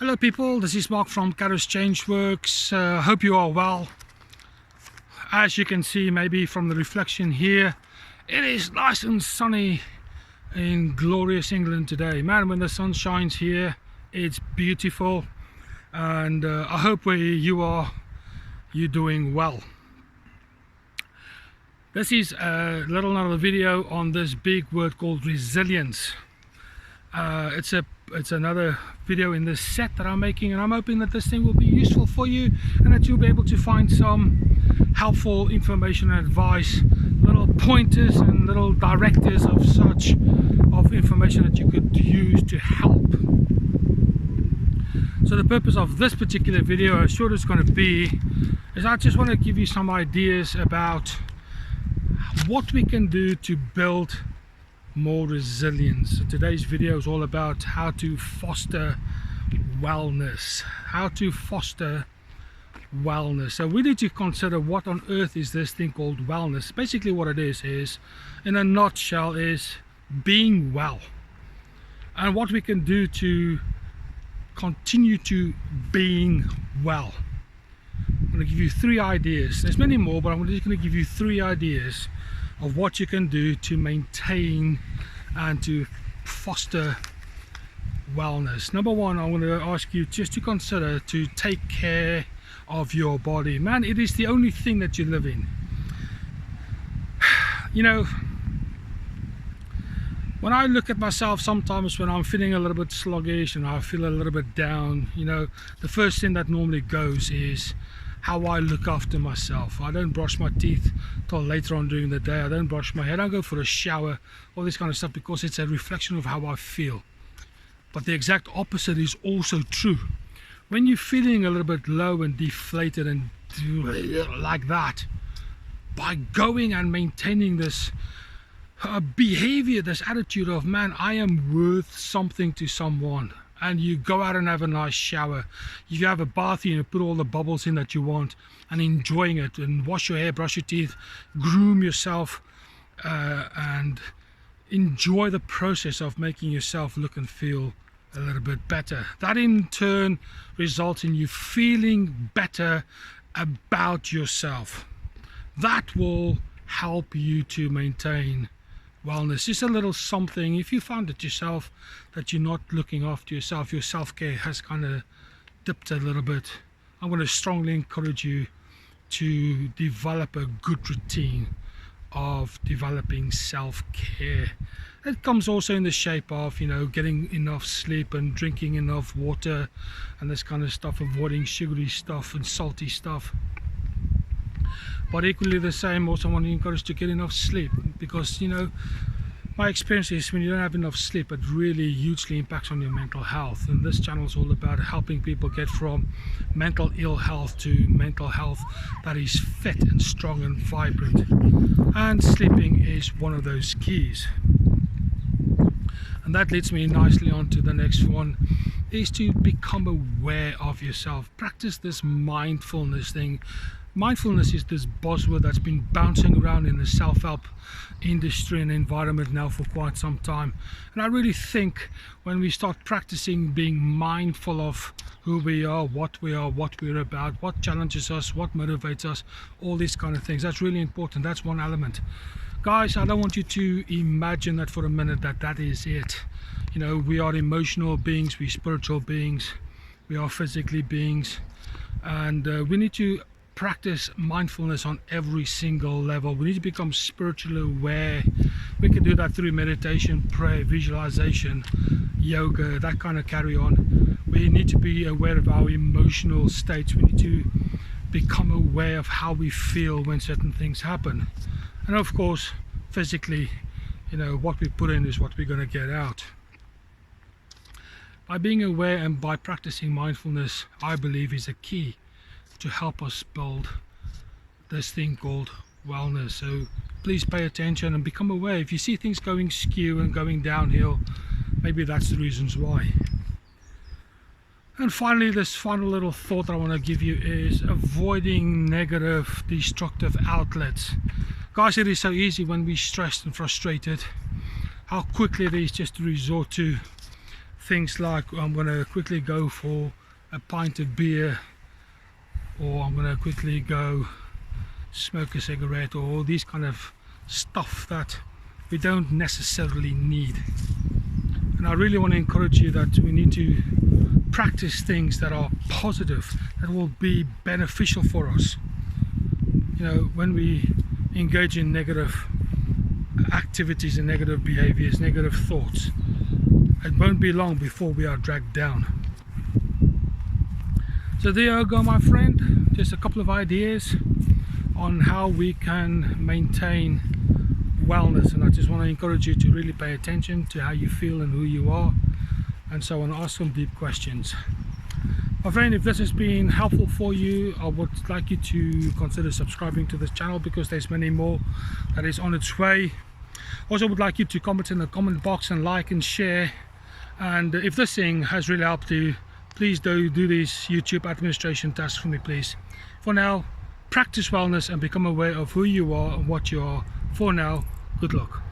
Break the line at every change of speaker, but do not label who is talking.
Hello people, this is Mark from Karos Changeworks. Hope you are well. As you can see maybe from the reflection here, it is nice and sunny in glorious England today. Man, when the sun shines here, it's beautiful, and I hope where you are, you're doing well. This is a little another video on this big word called resilience. It's another video in this set that I'm making, and I'm hoping that this thing will be useful for you and that you'll be able to find some helpful information and advice, little pointers and little directives of such information that you could use to help. So the purpose of this particular video, as short as it's going to be, is I just want to give you some ideas about what we can do to build more resilience. So today's video is all about how to foster wellness. So we need to consider what on earth is this thing called wellness. Basically what it is in a nutshell, is being well, and what we can do to continue to being well. I'm going to give you 3 ideas. There's many more, but I'm just going to give you 3 ideas of what you can do to maintain and to foster wellness. Number 1, I want to ask you just to consider to take care of your body. Man, it is the only thing that you live in. You know, when I look at myself sometimes when I'm feeling a little bit sluggish and I feel a little bit down, you know, the first thing that normally goes is how I look after myself. I don't brush my teeth till later on during the day. I don't brush my hair. I don't go for a shower, all this kind of stuff, because it's a reflection of how I feel. But the exact opposite is also true. When you're feeling a little bit low and deflated and like that, by going and maintaining this behavior, this attitude of, man, I am worth something to someone, and you go out and have a nice shower, you have a bath, you put all the bubbles in that you want, and enjoying it, and wash your hair, brush your teeth, groom yourself, and enjoy the process of making yourself look and feel a little bit better. That in turn results in you feeling better about yourself. That will help you to maintain wellness. Just a little something. If you found it yourself that you're not looking after yourself, your self-care has kind of dipped a little bit, I'm going to strongly encourage you to develop a good routine of developing self-care. It comes also in the shape of, you know, getting enough sleep and drinking enough water and this kind of stuff, avoiding sugary stuff and salty stuff. But equally the same, also want to encourage to get enough sleep, because, you know, my experience is when you don't have enough sleep, it really hugely impacts on your mental health. And this channel is all about helping people get from mental ill health to mental health that is fit and strong and vibrant. And sleeping is one of those keys. And that leads me nicely on to the next one, is to become aware of yourself. Practice this mindfulness thing. Mindfulness is this buzzword that's been bouncing around in the self-help industry and environment now for quite some time. And I really think when we start practicing being mindful of who we are, what we're about, what challenges us, what motivates us, all these kind of things, that's really important. That's one element. Guys, I don't want you to imagine that for a minute that is it. You know, we are emotional beings, we're spiritual beings, we are physically beings, and we need to practice mindfulness on every single level. We need to become spiritually aware. We can do that through meditation, prayer, visualization, yoga, that kind of carry on. We need to be aware of our emotional states. We need to become aware of how we feel when certain things happen. And of course, physically, you know, what we put in is what we're going to get out. By being aware and by practicing mindfulness, I believe, is a key to help us build this thing called wellness. So please pay attention and become aware. If you see things going skew and going downhill, maybe that's the reasons why. And finally, this final little thought that I want to give you is avoiding negative, destructive outlets. Guys, it is so easy when we're stressed and frustrated, how quickly it is just to resort to things like I'm going to quickly go for a pint of beer, or I'm going to quickly go smoke a cigarette, or all these kind of stuff that we don't necessarily need. And I really want to encourage you that we need to practice things that are positive, that will be beneficial for us. You know, when we engage in negative activities and negative behaviors, negative thoughts, it won't be long before we are dragged down. So there you go, my friend, just a couple of ideas on how we can maintain wellness. And I just want to encourage you to really pay attention to how you feel and who you are, and so on. Ask some deep questions. My friend, if this has been helpful for you, I would like you to consider subscribing to this channel, because there's many more that is on its way. Also would like you to comment in the comment box and like and share. And if this thing has really helped you, please do these YouTube administration tasks for me, please. For now, practice wellness and become aware of who you are and what you are. For now, good luck.